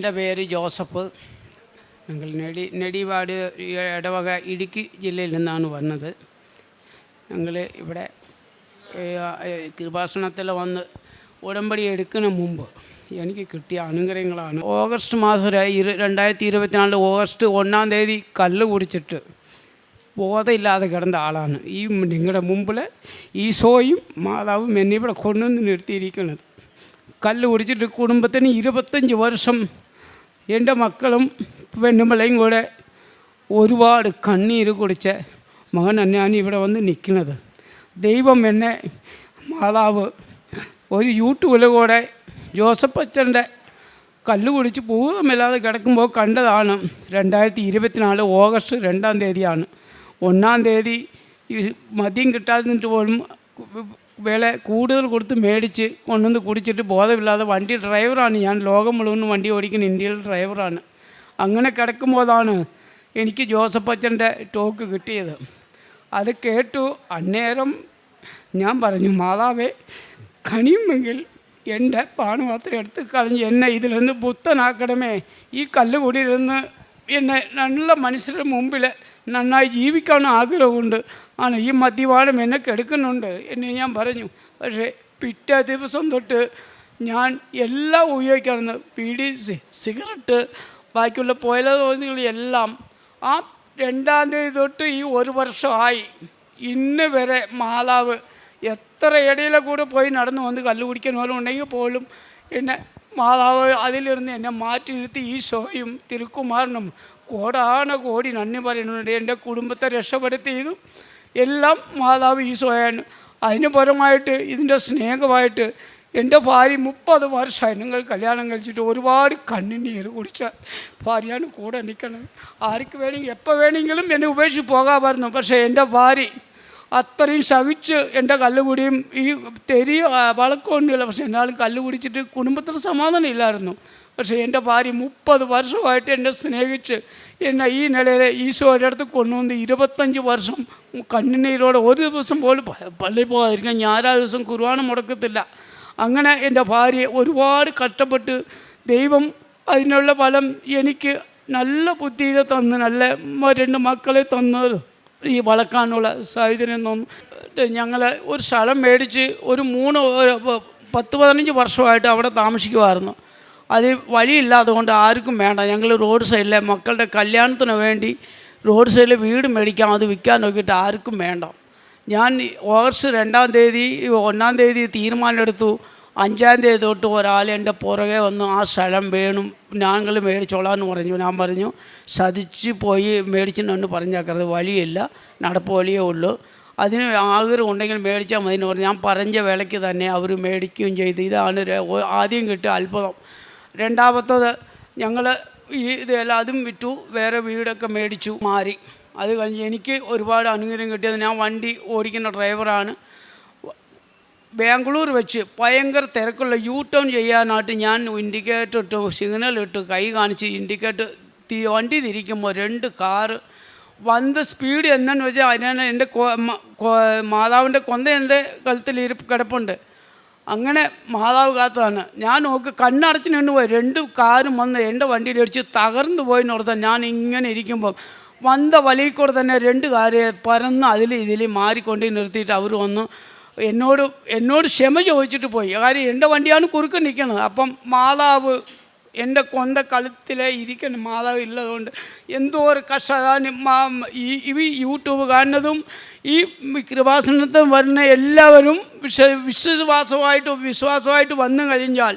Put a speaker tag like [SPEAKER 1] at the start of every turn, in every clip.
[SPEAKER 1] എൻ്റെ പേര് ജോസഫ്. ഞങ്ങൾ നെടിവാട് ഇടവക ഇടുക്കി ജില്ലയിൽ നിന്നാണ് വന്നത്. ഞങ്ങൾ ഇവിടെ കൃപാസനത്തിൽ വന്ന് ഉടമ്പടി എടുക്കുന്ന മുമ്പ് എനിക്ക് കിട്ടിയ അനുഗ്രഹങ്ങളാണ്. ഓഗസ്റ്റ് മാസം 2024 ഓഗസ്റ്റ് 1-ാം തീയതി കല്ല് കുടിച്ചിട്ട് ബോധമില്ലാതെ കിടന്ന ആളാണ്. ഈ നിങ്ങളുടെ മുമ്പിൽ ഈശോയും മാതാവും എന്നെ ഇവിടെ കൊണ്ടുവന്ന് നിർത്തിയിരിക്കുന്നത്. കല്ല് കുടിച്ചിട്ട് കുടുംബത്തിന് 25 വർഷം എൻ്റെ മക്കളും പെണ്ണുമ്പളയും കൂടെ ഒരുപാട് കണ്ണീര് കുടിച്ച മകനാണ് ഞാൻ ഇവിടെ വന്ന് നിൽക്കുന്നത്. ദൈവം എന്നെ മാതാവ് ഒരു യൂട്യൂബിലൂടെ ജോസഫ് അച്ഛൻ്റെ കല്ല് കുടിച്ച് പൂർണ്ണമില്ലാതെ കിടക്കുമ്പോൾ കണ്ടതാണ്. 2024 ഓഗസ്റ്റ് 2-ാം തീയതിയാണ്. 1-ാം തീയതി മദ്യം കിട്ടാതിട്ട് പോലും വില കൂടുതൽ കൊടുത്ത് മേടിച്ച് കൊണ്ടുവന്ന് കുടിച്ചിട്ട് ബോധമില്ലാതെ വണ്ടി ഡ്രൈവറാണ് ഞാൻ. ലോകം മുഴുവൻ വണ്ടി ഓടിക്കുന്ന ഇന്ത്യയിലെ ഡ്രൈവറാണ്. അങ്ങനെ കിടക്കുമ്പോഴാണ് എനിക്ക് ജോസഫ് അച്ഛൻ്റെ ടോക്ക് കിട്ടിയത്. അത് കേട്ടു. അന്നേരം ഞാൻ പറഞ്ഞു, മാതാവേ കണിയുമെങ്കിൽ എൻ്റെ പാണുപാത്രം എടുത്ത് കളഞ്ഞ് എന്നെ ഇതിൽ നിന്ന് പുത്തനാക്കണമേ. ഈ കല്ല് കൂടിയിരുന്ന് എന്നെ നല്ല മനുഷ്യരുടെ മുമ്പിൽ നന്നായി ജീവിക്കാൻ ആഗ്രഹമുണ്ട്. ഈ മദ്യപാനം എന്നെ കെടുക്കുന്നുണ്ട് എന്ന് ഞാൻ പറഞ്ഞു. പക്ഷേ പിറ്റേ ദിവസം തൊട്ട് ഞാൻ എല്ലാം ഉപയോഗിക്കാറുണ്ട്. ബീഡി, സിഗരറ്റ്, ബാക്കിയുള്ള പുകയിലകളെല്ലാം ആ 2-ാം തീയതി തൊട്ട് ഈ 1 വർഷമായി ഇന്ന് വരെ മാതാവ് എത്ര ഇടയിലെ കൂടെ പോയി നടന്നു വന്ന് കല്ല് കുടിക്കാൻ പോലും ഉണ്ടെങ്കിൽ പോലും എന്നെ മാതാവ് അതിലിരുന്ന് എന്നെ മാറ്റി നിർത്തി. ഈശോയും തിരുക്കുമാരനും കോടി നന്ദി പറയുന്നുണ്ട്. എൻ്റെ കുടുംബത്തെ രക്ഷപ്പെടുത്തിയതും എല്ലാം മാതാവ് ഈശോയാണ്. അതിന് പരമായിട്ട് ഇതിൻ്റെ സ്നേഹമായിട്ട് എൻ്റെ ഭാര്യ 30 വർഷമായി നിങ്ങൾ കല്യാണം കഴിച്ചിട്ട് ഒരുപാട് കണ്ണുനീര് കുടിച്ച ഭാര്യയാണ് കൂടെ നിൽക്കുന്നത്. ആർക്ക് വേണമെങ്കിൽ എപ്പോൾ വേണമെങ്കിലും എന്നെ ഉപേക്ഷിച്ച് പോകാമായിരുന്നു. പക്ഷേ എൻ്റെ ഭാര്യ അത്രയും സഹിച്ച് എൻ്റെ കല്ല് കുടിയും ഈ വളക്കൊന്നുമില്ല. പക്ഷേ എന്നാലും കല്ല് കുടിച്ചിട്ട് കുടുംബത്തിന് സമാധാനം ഇല്ലായിരുന്നു. പക്ഷേ എൻ്റെ ഭാര്യ 30 വർഷമായിട്ട് എന്നെ സ്നേഹിച്ച് എന്നെ ഈ നിലയിൽ ഈശോയുടെ അടുത്ത് കൊണ്ടുവന്ന് 25 വർഷം കണ്ണുനീരോടെ ഒരു ദിവസം പോലും പള്ളിയിൽ പോകാതിരിക്കാൻ ഞായറാഴ്ച ദിവസം കുർബാന മുടക്കത്തില്ല. അങ്ങനെ എൻ്റെ ഭാര്യ ഒരുപാട് കഷ്ടപ്പെട്ട് ദൈവം അതിനുള്ള ഫലം എനിക്ക് നല്ല ബുദ്ധിയെ തന്ന് നല്ല 2 മക്കളെ തന്നത് ഈ വളക്കാനുള്ള സാഹചര്യം തന്നു. ഞങ്ങൾ ഒരു സ്ഥലം മേടിച്ച് ഒരു 10-15 വർഷമായിട്ട് അവിടെ താമസിക്കുമായിരുന്നു. അത് വഴിയില്ലാതെ കൊണ്ട് ആർക്കും വേണ്ട. ഞങ്ങൾ റോഡ് സൈഡിലെ മക്കളുടെ കല്യാണത്തിന് വേണ്ടി റോഡ് സൈഡിൽ വീട് മേടിക്കാം, അത് വിൽക്കാൻ നോക്കിയിട്ട് ആർക്കും വേണ്ട. ഞാൻ ഓഗസ്റ്റ് 2-ാം തീയതി 1-ാം തീയതി തീരുമാനമെടുത്തു. 5-ാം തീയതി തൊട്ട് ഒരാൾ എൻ്റെ പുറകെ വന്ന് ആ സ്ഥലം വേണം ഞങ്ങൾ മേടിച്ചോളാമെന്ന് പറഞ്ഞു. ഞാൻ പറഞ്ഞു സതിച്ച് പോയി മേടിച്ചെന്നു പറഞ്ഞേക്കരുത്, വഴിയില്ല, നടപ്പ് വഴിയേ ഉള്ളൂ, അതിന് ആഗ്രഹം ഉണ്ടെങ്കിൽ മേടിച്ചാൽ മതി എന്ന് പറഞ്ഞു. ഞാൻ പറഞ്ഞ വിലയ്ക്ക് തന്നെ അവർ മേടിക്കുകയും ചെയ്തു. ഇതാണ് ആദ്യം കിട്ടിയ അത്ഭുതം. രണ്ടാമത്തത് ഞങ്ങൾ ഇതെല്ലാം അതും വിറ്റു, വേറെ വീടൊക്കെ മേടിച്ചു, മാറി. അത് കഴിഞ്ഞ് എനിക്ക് ഒരുപാട് അനുഗ്രഹം കിട്ടിയത്, ഞാൻ വണ്ടി ഓടിക്കുന്ന ഡ്രൈവറാണ്. ബാംഗ്ലൂർ വെച്ച് ഭയങ്കര തിരക്കുള്ള ടേൺ ചെയ്യാനായിട്ട് ഞാൻ ഇൻഡിക്കേറ്റർ ഇട്ട് സിഗ്നൽ ഇട്ട് കൈ കാണിച്ച് ഇൻഡിക്കേറ്റർ വണ്ടി തിരിക്കുമ്പോൾ 2 കാറ് വന്ന് സ്പീഡ് എന്നു വെച്ചാൽ അതിനാണ് എൻ്റെ മാതാവിൻ്റെ കൊന്ത എൻ്റെ കഴുത്തിൽ കിടപ്പുണ്ട്. അങ്ങനെ മാതാവ് കാത്തതാണ്. ഞാൻ കണ്ണടച്ച് നിന്ന് പോയി 2 കാറും വന്ന് എൻ്റെ വണ്ടിയിൽ അടിച്ച് തകർന്നു പോയെന്ന് ഓർത്താൽ ഞാൻ ഇങ്ങനെ ഇരിക്കുമ്പം വന്ന വഴിയിൽ കൂടെ തന്നെ 2 കാര് പരന്ന് ഇതിൽ മാറിക്കൊണ്ട് നിർത്തിയിട്ട് അവർ വന്ന് എന്നോട് ക്ഷമ ചോദിച്ചിട്ട് പോയി. കാര്യം എൻ്റെ വണ്ടിയാണ് കുറുക്ക് നിൽക്കുന്നത്. അപ്പം മാതാവ് എൻ്റെ കൊന്ത കഴുത്തിലെ ഇരിക്കണം. മാതാവ് ഇല്ലതുകൊണ്ട് എന്തോ ഒരു കഷ്ടം. ഈ യൂട്യൂബ് കാണുന്നതും ഈ കൃപാസനത്തിൽ വരുന്ന എല്ലാവരും വിശ്വാസമായിട്ട് വന്നു കഴിഞ്ഞാൽ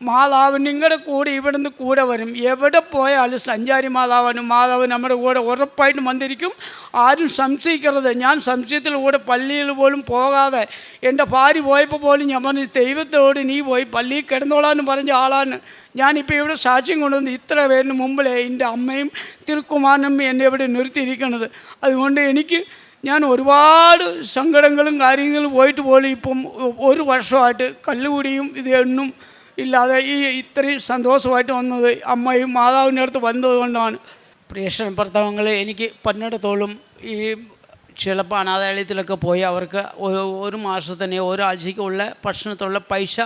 [SPEAKER 1] മാതാവ് നിങ്ങളുടെ കൂടെ ഇവിടുന്ന് കൂടെ വരും. എവിടെ പോയാലും സഞ്ചാരി മാതാവ് നമ്മുടെ കൂടെ ഉറപ്പായിട്ടും വന്നിരിക്കും. ആരും സംശയിക്കരുത്. ഞാൻ സംശയത്തിലൂടെ പള്ളിയിൽ പോലും പോകാതെ എൻ്റെ ഭാര്യ പോയപ്പോൾ പോലും ഞാൻ പറഞ്ഞു, ദൈവത്തോട് നീ പോയി പള്ളിയിൽ കിടന്നോളാന്ന് പറഞ്ഞ ആളാണ്. ഞാനിപ്പോൾ ഇവിടെ സാക്ഷ്യം കൊണ്ടുവന്ന് ഇത്ര പേരിന് മുമ്പിലേ എൻ്റെ അമ്മയും തിരുക്കുമാരനും എന്നെ ഇവിടെ നിർത്തിയിരിക്കുന്നത്. അതുകൊണ്ട് ഞാൻ ഒരുപാട് സങ്കടങ്ങളും കാര്യങ്ങളും പോയിട്ട് പോലും ഇപ്പം 1 വർഷമായിട്ട് കല്ലുകൂടിയും ഇതൊന്നും ഇല്ലാതെ ഇത്രയും സന്തോഷമായിട്ട് വന്നത് അമ്മയും മാതാവിൻ്റെ അടുത്ത് വന്നതുകൊണ്ടാണ്. പ്രിയ ഭർത്താവങ്ങൾ, എനിക്ക് പന്നിടത്തോളം ഈ ചിലപ്പോൾ അനാഥാലയത്തിലൊക്കെ പോയി അവർക്ക് 1 മാസത്തിന് 1 ആഴ്ചയ്ക്കുള്ള ഭക്ഷണത്തിലുള്ള പൈസ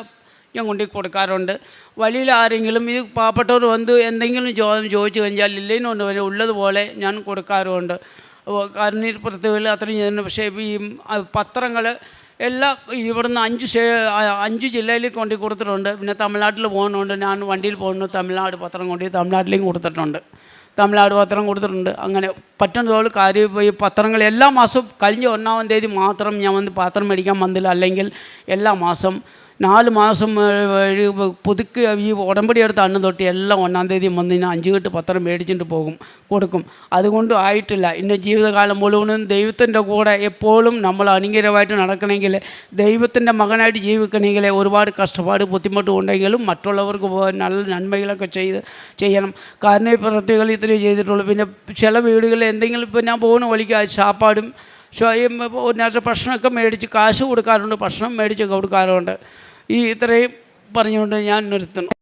[SPEAKER 1] ഞാൻ കൊണ്ടു കൊടുക്കാറുണ്ട്. വഴിയിൽ ആരെങ്കിലും ഈ പാവപ്പെട്ടവർ വന്ന് എന്തെങ്കിലും ചോദിച്ചു കഴിഞ്ഞാൽ ഇല്ലേന്ന് വരെ ഉള്ളതുപോലെ ഞാൻ കൊടുക്കാറുമുണ്ട്. കണ്ണീർ പ്രത്യേകത അത്രയും ചെയ്യുന്നു. പക്ഷേ ഈ പത്രങ്ങൾ എല്ലാം ഇവിടുന്ന് 5 ജില്ലയിൽ കൊണ്ടു കൊടുത്തിട്ടുണ്ട്. പിന്നെ തമിഴ്നാട്ടിൽ പോകുന്നുണ്ട്. ഞാൻ വണ്ടിയിൽ പോകുന്നു, തമിഴ്നാട് പത്രം കൊണ്ട് തമിഴ്നാട്ടിലേക്കും കൊടുത്തിട്ടുണ്ട്. തമിഴ്നാട് പത്രം കൊടുത്തിട്ടുണ്ട്. അങ്ങനെ പറ്റുന്നതോട് കാര്യം ഈ പത്രങ്ങൾ എല്ലാ മാസവും കഴിഞ്ഞ 1-ാം തീയതി മാത്രം ഞാൻ വന്ന് പത്രം മേടിക്കാൻ വന്നില്ല. അല്ലെങ്കിൽ എല്ലാ മാസം 4 മാസം പുതുക്കി ഈ ഉടമ്പടി എടുത്ത് അന്ന് തൊട്ട് എല്ലാം 1-ാം തീയതി വന്ന് ഞാൻ 5 കെട്ട് പത്രം മേടിച്ചിട്ട് കൊടുക്കും. അതുകൊണ്ടും ആയിട്ടില്ല. ഇന്ന ജീവിതകാലം മുഴുവനും ദൈവത്തിൻ്റെ കൂടെ എപ്പോഴും നമ്മൾ അനുഗ്രഹമായിട്ട് നടക്കണമെങ്കിൽ, ദൈവത്തിൻ്റെ മകനായിട്ട് ജീവിക്കണമെങ്കിൽ ഒരുപാട് കഷ്ടപ്പാട് ബുദ്ധിമുട്ടും ഉണ്ടെങ്കിലും മറ്റുള്ളവർക്ക് നല്ല നന്മകളൊക്കെ ചെയ്യണം. കാരണം ഈ പ്രവൃത്തികൾ ഇത്രയേ ചെയ്തിട്ടുള്ളൂ. പിന്നെ ചില വീടുകളിൽ എന്തെങ്കിലും ഇപ്പോൾ ഞാൻ പോകുന്ന വഴിക്ക് ചാപ്പാടും ഭക്ഷണമൊക്കെ മേടിച്ച് കാശ് കൊടുക്കാറുണ്ട്, ഭക്ഷണം മേടിച്ച് കൊടുക്കാറുണ്ട്. ഇത്രയും പറഞ്ഞുകൊണ്ട് ഞാൻ നിർത്തുന്നു.